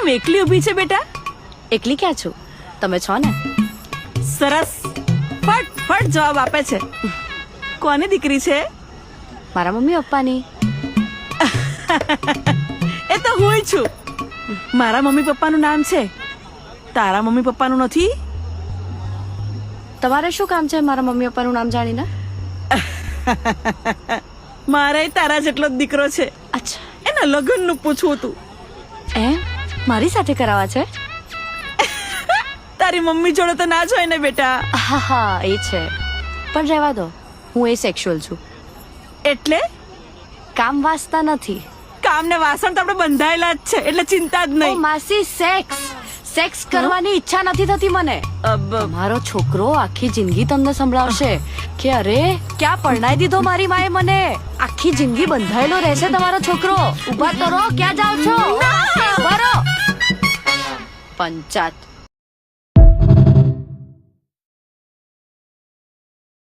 કેમ એકલી ઊભી છે બેટા? એકલી ક્યાં છું, તમે છો ને. સરસ, ફટ જવાબ આપે છે. કોની દીકરી છે? મારા મમ્મી પપ્પાની. એ તો હું છું. મારા મમ્મી પપ્પાનું નામ છે, તારા મમ્મી પપ્પાનું નથી. તમારે શું કામ છે મારા મમ્મી પપ્પાનું નામ જાણીને? મારે તારા જેટલો જ દીકરો છે, અચ્છા, એના લગ્નનું પૂછવું હતું. એમ મારી સાથે કરાવવા છે? તારી મમ્મી જોડે તો ના જ હોય ને બેટા. હા એ છે, પણ રહેવા દો, હું એ સેક્સ્યુઅલ છું. એટલે કામ વાસતા નથી. કામ ને વાસણ તો આપણે બંધાયેલા જ છે, એટલે ચિંતા જ ઓ નહીં. માસી, સેક્સ કરવાની ઈચ્છા નથી થતી મને. મારો છોકરો આખી જિંદગી તમને સંભળાવશે કે અરે ક્યાં પરણાઈ દીધો મારી માએ મને. આખી જિંદગી બંધાયેલો રહેશે તમારો છોકરો. ઉભા તો રહો, ક્યાં જાઓ છો? ઉભા રહો. પંચાત.